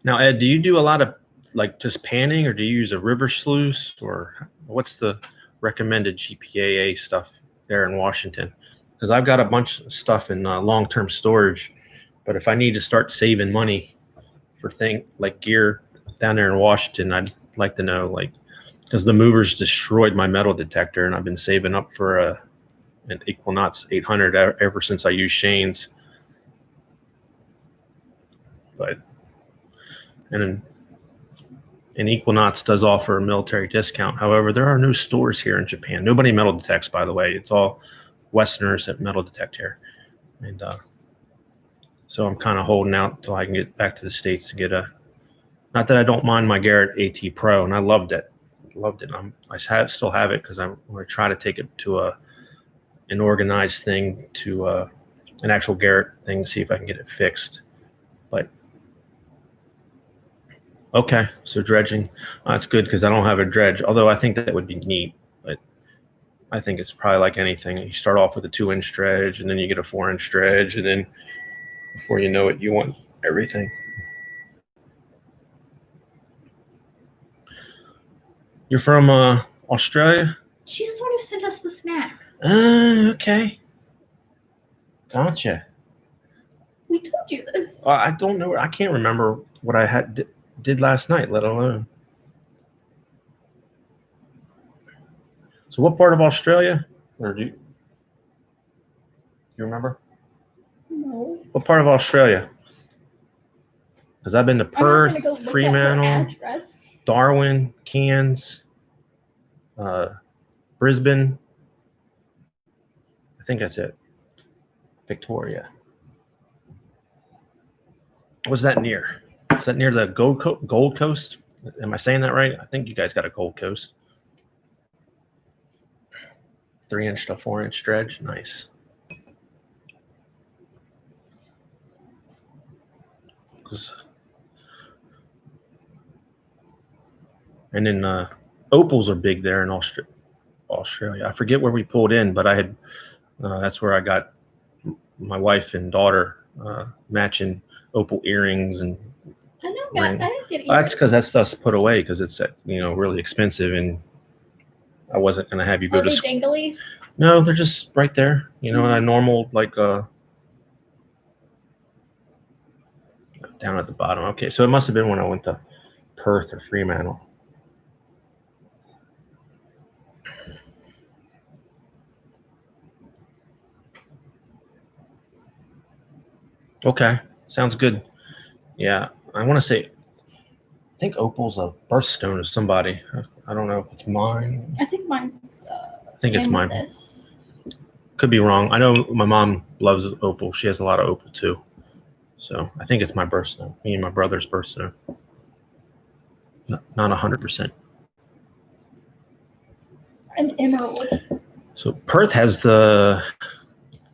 Now, Ed, do you do a lot of like just panning, or do you use a river sluice, or what's the recommended GPAA stuff there in Washington? Because I've got a bunch of stuff in long-term storage, but if I need to start saving money for thing like gear down there in Washington, I'd like to know, like, because the movers destroyed my metal detector, and I've been saving up for an Equinox 800 ever since I used Shane's. But and Equinox does offer a military discount. However, there are no stores here in Japan. Nobody metal detects, by the way. It's all Westerners that metal detect here. And so I'm kind of holding out till I can get back to the States to get a, not that I don't mind my Garrett AT Pro, and I loved it. Still have it because I'm going to try to take it to an organized thing, to an actual Garrett thing, to see if I can get it fixed. But okay, so dredging, that's good because I don't have a dredge, although I think that would be neat. But I think it's probably like anything. You start off with a 2-inch dredge, and then you get a 4-inch dredge, and then before you know it, you want everything. You're from Australia? She's the one who sent us the snacks. Okay. Gotcha. We told you this. I don't know. I can't remember what I did last night, let alone. So what part of Australia? Or do you remember? No. What part of Australia? Because I've been to I'm not Perth, gonna go look at her Fremantle, address. Darwin, Cairns, Brisbane. I think that's it. Victoria. What's that near? Is that near the Gold Coast? Am I saying that right? I think you guys got a Gold Coast. 3-inch to 4-inch dredge. Nice. And then opals are big there in Australia. I forget where we pulled in, but I had that's where I got my wife and daughter matching opal earrings and I know, ring. I didn't get earrings. That's because that stuff's put away because it's really expensive, and I wasn't gonna have you go Are to they school. dangly? No, they're just right there. A normal like down at the bottom. Okay, so it must have been when I went to Perth or Fremantle. Okay, sounds good. Yeah, I want to say, I think opal's a birthstone of somebody. I don't know if it's mine. I think mine's. I think it's mine. This. Could be wrong. I know my mom loves opal. She has a lot of opal too. So I think it's my birthstone. Me and my brother's birthstone. Not 100%. An emerald. So Perth has and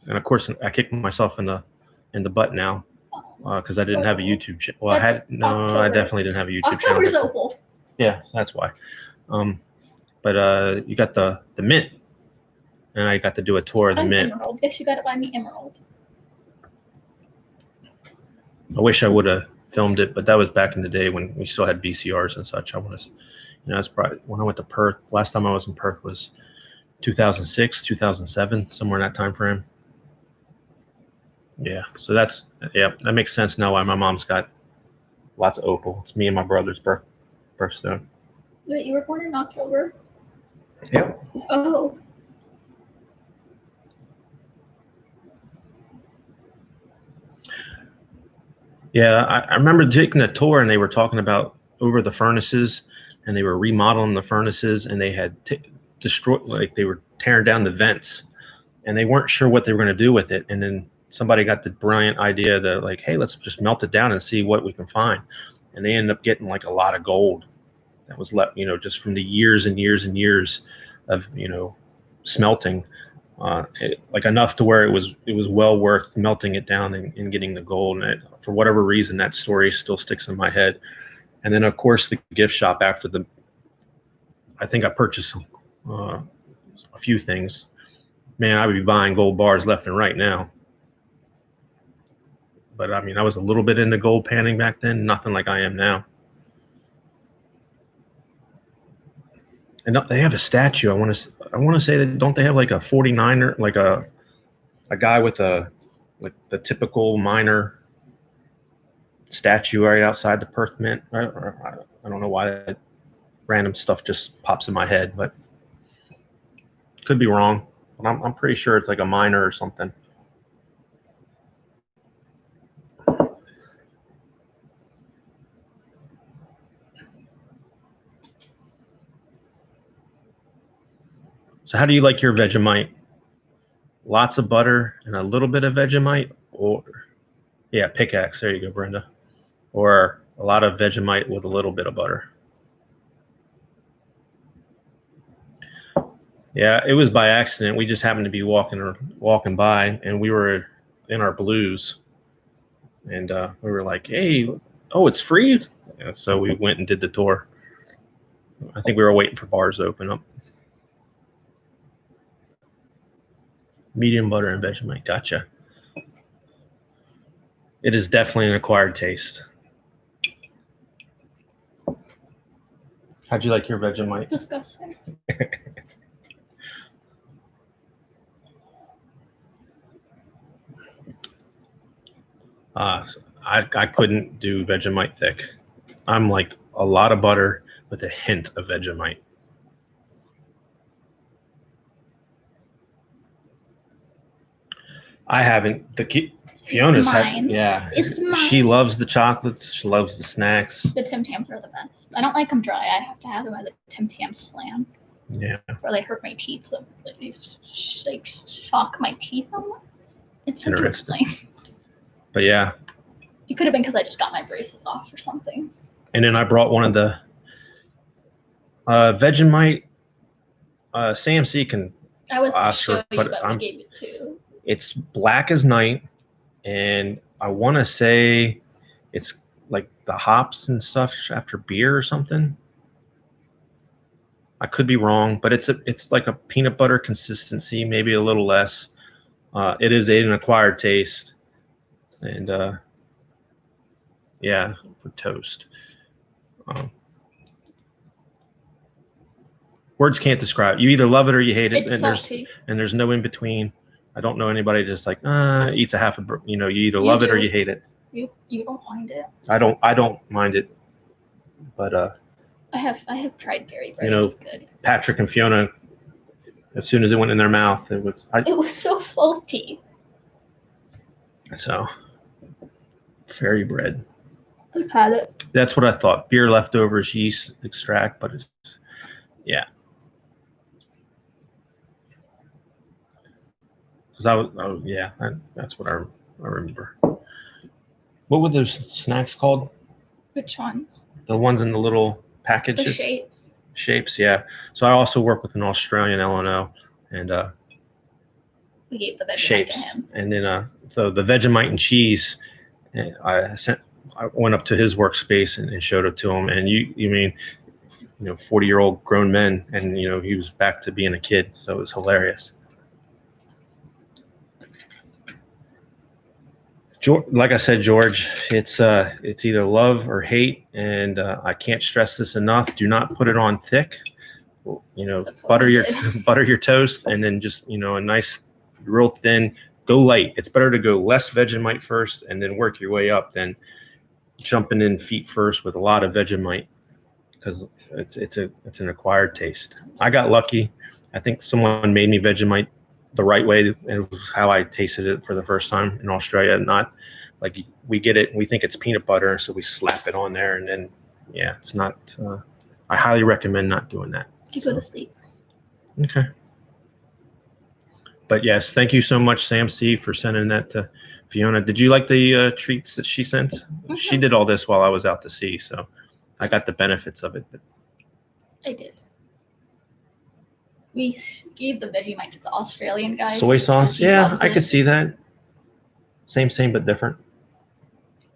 of course I kicked myself in the butt now because I didn't have a YouTube channel. Well, I definitely didn't have a YouTube channel. October's opal. Yeah, so that's why. But you got the mint, and I got to do a tour of the mint. Emerald. Yes, you got to buy me emerald. I wish I would have filmed it, but that was back in the day when we still had VCRs and such. I want to, that's probably when I went to Perth. Last time I was in Perth was 2006, 2007, somewhere in that time frame. Yeah, so that makes sense now why my mom's got lots of opal. It's me and my brother's birthstone. Wait, you were born in October? Yep. Oh. Yeah, I remember taking a tour and they were talking about over the furnaces, and they were remodeling the furnaces, and they had destroyed, like they were tearing down the vents, and they weren't sure what they were going to do with it. And then somebody got the brilliant idea that like, hey, let's just melt it down and see what we can find. And they ended up getting like a lot of gold that was left, just from the years and years and years of, smelting, like enough to where it was well worth melting it down and getting the gold. And for whatever reason, that story still sticks in my head. And then of course the gift shop after I think I purchased a few things. Man, I would be buying gold bars left and right now. but I mean, I was a little bit into gold panning back then, nothing like I am now. And they have a statue. I want to say that, don't they have like a 49er, like a guy with like the typical miner statue right outside the Perth Mint? I don't know why that random stuff just pops in my head, but could be wrong. But I'm pretty sure it's like a miner or something. So how do you like your Vegemite? Lots of butter and a little bit of Vegemite, or yeah, pickaxe. There you go, Brenda. Or a lot of Vegemite with a little bit of butter. Yeah, it was by accident. We just happened to be walking by, and we were in our blues, and we were like, "Hey, oh, it's free!" Yeah, so we went and did the tour. I think we were waiting for bars to open up. Medium butter and Vegemite. Gotcha. It is definitely an acquired taste. How'd you like your Vegemite? Disgusting. I couldn't do Vegemite thick. I'm like a lot of butter with a hint of Vegemite. I haven't. Fiona's mine. Yeah. It's mine. She loves the chocolates. She loves the snacks. The Tim Tams are the best. I don't like them dry. I have to have them as a Tim Tam slam. Yeah. Or they hurt my teeth. Like they like shock my teeth. It's interesting. But yeah. It could have been because I just got my braces off or something. And then I brought one of the Vegemite. CMC can. I was Oscar, show you, but we gave it to. It's black as night, and I want to say it's like the hops and stuff after beer or something. I could be wrong, but it's like a peanut butter consistency, maybe a little less. It is an acquired taste, and yeah, for toast. Words can't describe. You either love it or you hate it, It's and salty. there's no in between. I don't know anybody just like eats a half a. You either love it or you hate it. You don't mind it. I don't mind it, but I have tried berry bread. It's good. Patrick and Fiona, as soon as it went in their mouth, it was so salty. So fairy bread. I've had it. That's what I thought. Beer leftovers, yeast extract, but it's yeah. Because that's what I remember. What were those snacks called? Which ones? The ones in the little packages. The shapes. Shapes, yeah. So I also work with an Australian L&O, and we gave the Vegemite shapes to him. And then so the Vegemite and cheese, I went up to his workspace and showed it to him. And you mean 40-year-old grown men, and he was back to being a kid, so it was hilarious. Like I said, George, it's either love or hate, and I can't stress this enough. Do not put it on thick. Butter your toast, and then just a nice, real thin. Go light. It's better to go less Vegemite first, and then work your way up than jumping in feet first with a lot of Vegemite, because it's an acquired taste. I got lucky. I think someone made me Vegemite the right way, and it was how I tasted it for the first time in Australia. Not like we get it and we think it's peanut butter, so we slap it on there, and then it's not. I highly recommend not doing that. You go to sleep. Okay. But yes, thank you so much, Sam C, for sending that to Fiona. Did you like the treats that she sent? Mm-hmm. She did all this while I was out to sea, so I got the benefits of it. But I did. We gave the Vegemite to the Australian guy. Soy sauce? Yeah, I could see that. Same, but different.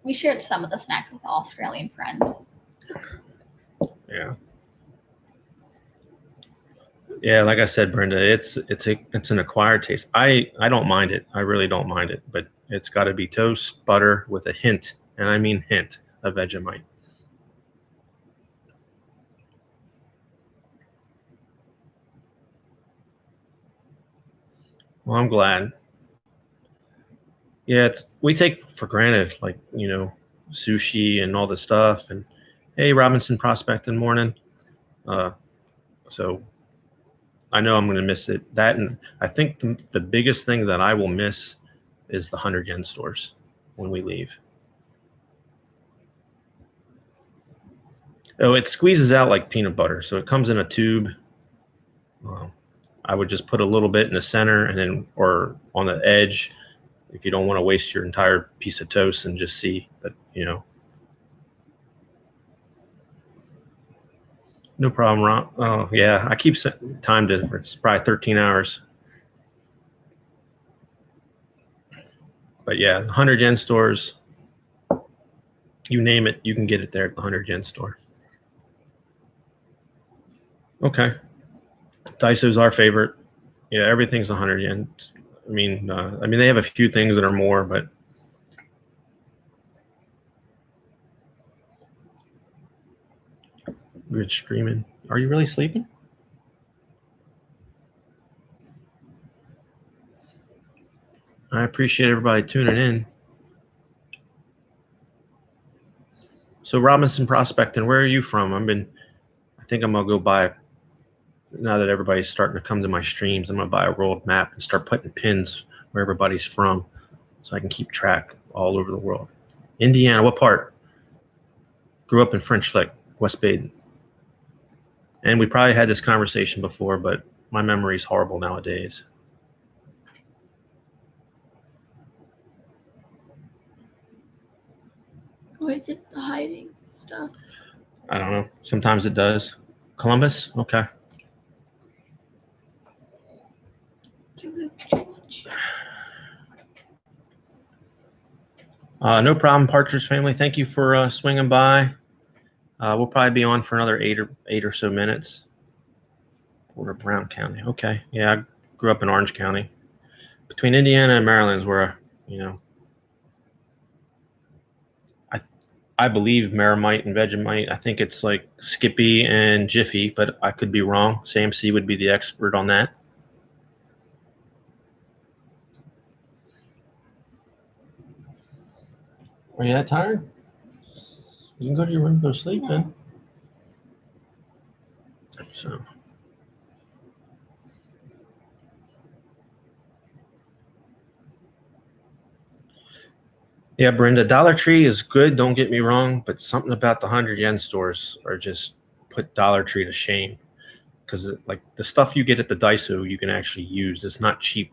We shared some of the snacks with the Australian friend. Yeah. Yeah, like I said, Brenda, it's an acquired taste. I don't mind it. I really don't mind it, but It's got to be toast, butter with a hint, and I mean hint, of Vegemite. Well, I'm glad. Yeah, we take for granted, like, sushi and all this stuff. And hey, Robinson Prospect in the morning. So I know I'm going to miss it. That, and I think the biggest thing that I will miss is the 100 yen stores when we leave. Oh, it squeezes out like peanut butter. So it comes in a tube. I would just put a little bit in the center and then, or on the edge, if you don't want to waste your entire piece of toast and just see. But, no problem, Ron. Oh, yeah. I keep time difference. It's probably 13 hours. But yeah, 100 yen stores, you name it, you can get it there at the 100 yen store. Okay. Daiso's our favorite. Yeah, everything's 100 yen. I mean, they have a few things that are more, but good streaming. Are you really sleeping? I appreciate everybody tuning in. So Robinson Prospecting, where are you from? I think I'm gonna go buy, now that everybody's starting to come to my streams, I'm gonna buy a world map and start putting pins where everybody's from so I can keep track all over the world. Indiana, what part? Grew up in French Lick, West Baden. And we probably had this conversation before, but my memory's horrible nowadays. Or is it the hiding stuff? I don't know. Sometimes it does. Columbus? Okay. You moved too much. No problem, Partridge family. Thank you for swinging by. We'll probably be on for another eight or so minutes. We're Brown County. Okay. Yeah, I grew up in Orange County. Between Indiana and Maryland is where, I believe Maramite and Vegemite. I think it's like Skippy and Jiffy, but I could be wrong. Sam C would be the expert on that. Are you that tired? You can go to your room, go to sleep then. So. Yeah, Brenda, Dollar Tree is good, don't get me wrong, but something about the 100 yen stores are just put Dollar Tree to shame. Because like the stuff you get at the Daiso, you can actually use. It's not cheap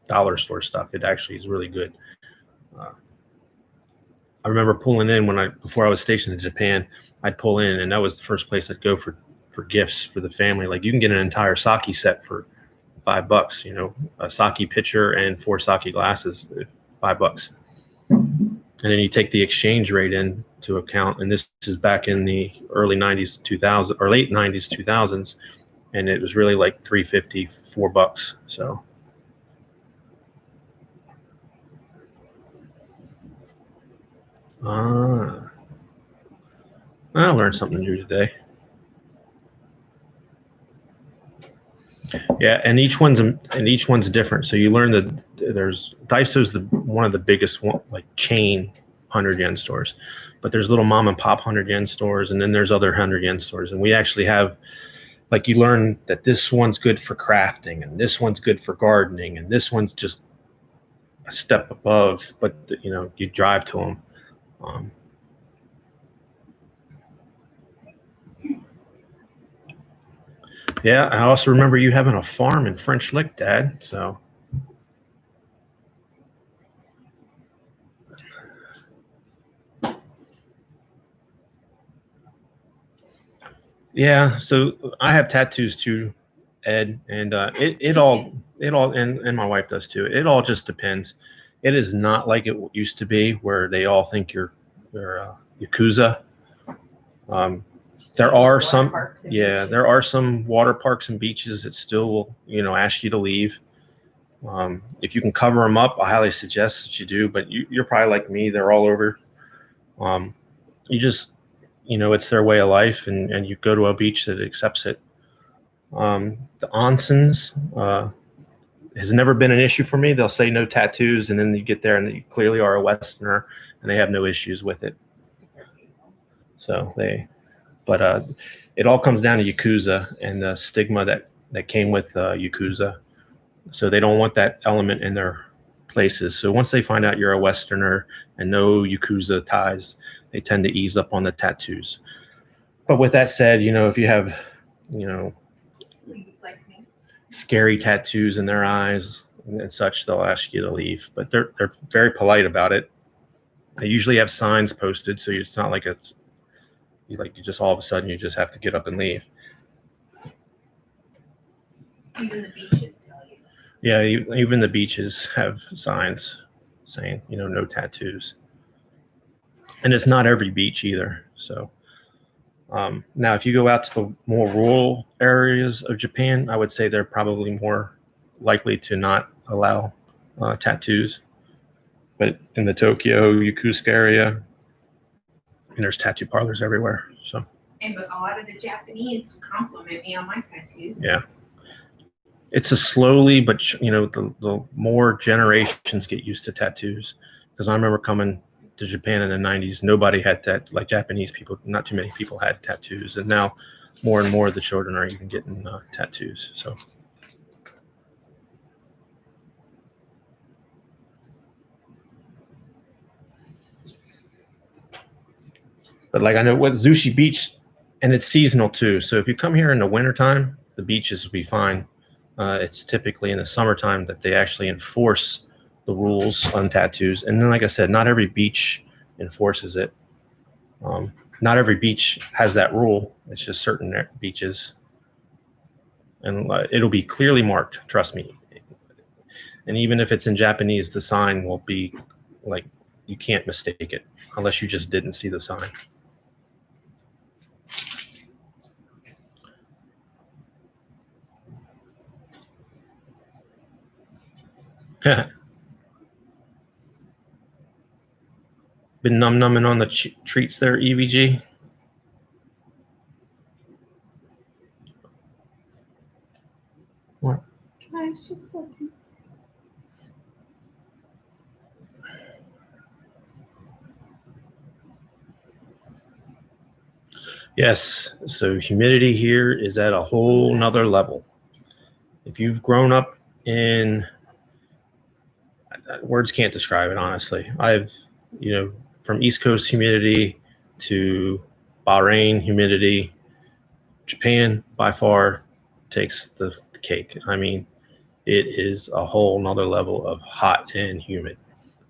dollar store stuff. It actually is really good. I remember pulling in before I was stationed in Japan, I'd pull in and that was the first place I'd go for gifts for the family. Like you can get an entire sake set for $5, a sake pitcher and 4 sake glasses, $5. And then you take the exchange rate into account. And this is back in the early 90s, 2000 or late 90s, 2000s. And it was really like $3.50, $4. So. I learned something new today. Yeah, and each one's different. So you learn that there's Daiso's one of the biggest like chain 100 yen stores, but there's little mom and pop 100 yen stores, and then there's other 100 yen stores, and we actually have, like, you learn that this one's good for crafting, and this one's good for gardening, and this one's just a step above, but you drive to them. Yeah, I also remember you having a farm in French Lick, Dad. So. Yeah, so I have tattoos too, Ed, and it all and my wife does too. It all just depends. It is not like it used to be where they all think you're Yakuza. There are some water parks and beaches that still will, ask you to leave. If you can cover them up, I highly suggest that you do. But you're probably like me; they're all over. You just, it's their way of life, and you go to a beach that accepts it. The onsens has never been an issue for me. They'll say no tattoos, and then you get there, and you clearly are a Westerner, and they have no issues with it. So but it all comes down to Yakuza and the stigma that came with Yakuza. So they don't want that element in their places. So once they find out you're a Westerner and no Yakuza ties, they tend to ease up on the tattoos. But with that said, if you have, scary tattoos in their eyes and such, they'll ask you to leave. But they're very polite about it. They usually have signs posted, so it's not like you just all of a sudden you just have to get up and leave. Even the beaches tell you. Yeah, even the beaches have signs saying, no tattoos. And it's not every beach either. So now, if you go out to the more rural areas of Japan, I would say they're probably more likely to not allow tattoos. But in the Tokyo, Yokosuka area, there's tattoo parlors everywhere. So. But a lot of the Japanese compliment me on my tattoos. Yeah. It's a slowly, but the more generations get used to tattoos. Because I remember coming to Japan in the 90s, nobody had like Japanese people, not too many people had tattoos. And now more and more of the children are even getting tattoos. So. But like I know with Zushi Beach, and it's seasonal too. So if you come here in the wintertime, the beaches will be fine. It's typically in the summertime that they actually enforce the rules on tattoos. And then, like I said, not every beach enforces it. Not every beach has that rule. It's just certain beaches. And it'll be clearly marked, trust me. And even if it's in Japanese, the sign will be like, you can't mistake it unless you just didn't see the sign. Been numbing on the treats there, EVG. What? I was just looking. Yes, so humidity here is at a whole nother level. If you've grown up in, words can't describe it, honestly. I've, from East Coast humidity to Bahrain humidity, Japan by far takes the cake. I mean, it is a whole nother level of hot and humid.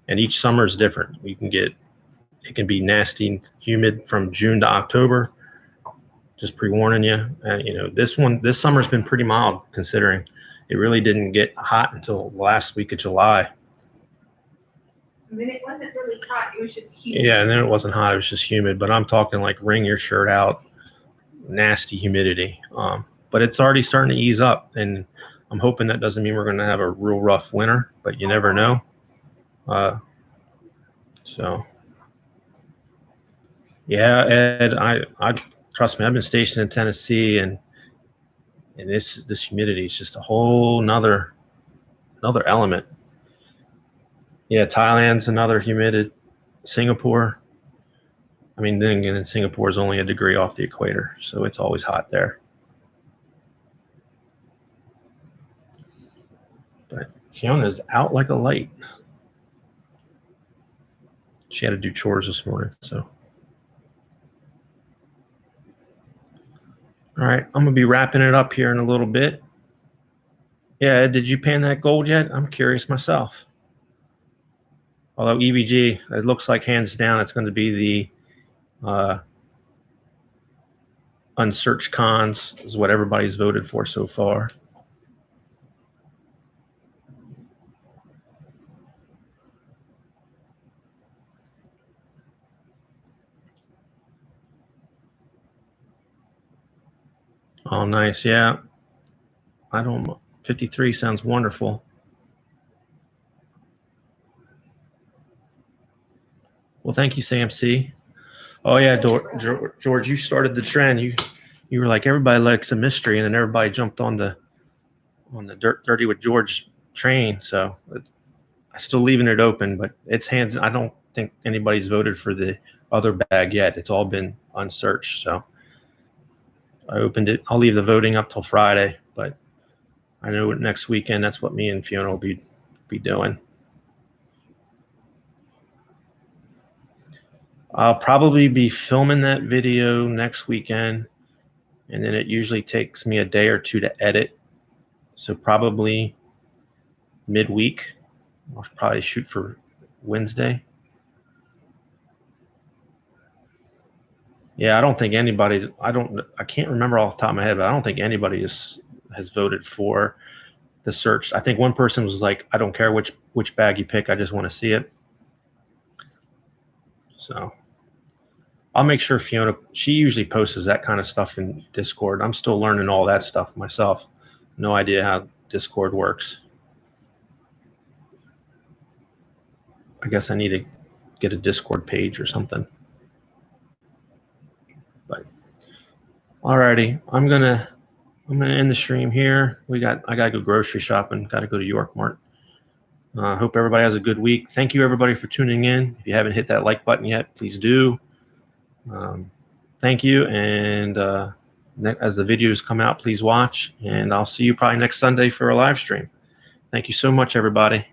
And each summer is different. It can be nasty, humid from June to October. Just pre-warning you. This summer's been pretty mild considering it really didn't get hot until last week of July. And then it wasn't really hot. It was just humid. Yeah, and then it wasn't hot. It was just humid. But I'm talking like wring your shirt out, nasty humidity. But it's already starting to ease up, and I'm hoping that doesn't mean we're going to have a real rough winter, but you never know. So, yeah, Ed, I trust me. I've been stationed in Tennessee, and this humidity is just a whole another element. Yeah, Thailand's another humid. Singapore. I mean, then again, Singapore is only a degree off the equator, so it's always hot there. But Fiona's out like a light. She had to do chores this morning, so. All right, I'm gonna be wrapping it up here in a little bit. Yeah, Ed, did you pan that gold yet? I'm curious myself. Although EVG, it looks like hands down, it's going to be the unsearched cons is what everybody's voted for so far. Oh, nice. Yeah. 53 sounds wonderful. Well, thank you, Sam C. Oh yeah, Such a bro. George, you started the trend. You were like, everybody likes a mystery, and then everybody jumped on the Dirty with George train. So I'm still leaving it open, but it's hands. I don't think anybody's voted for the other bag yet. It's all been unsearched. So I opened it. I'll leave the voting up till Friday, but I know next weekend that's what me and Fiona will be doing. I'll probably be filming that video next weekend, and then it usually takes me a day or two to edit. So probably midweek. I'll probably shoot for Wednesday. Yeah, I don't think anybody's. I can't remember off the top of my head, but I don't think anybody has voted for the search. I think one person was like, "I don't care which bag you pick. I just want to see it." So I'll make sure Fiona. She usually posts that kind of stuff in Discord. I'm still learning all that stuff myself. No idea how Discord works. I guess I need to get a Discord page or something. But alrighty, I'm gonna end the stream here. I gotta go grocery shopping. Gotta go to York Mart. Hope everybody has a good week. Thank you everybody for tuning in. If you haven't hit that like button yet, please do. Thank you, and as the videos come out, please watch. And I'll see you probably next Sunday for a live stream. Thank you so much, everybody.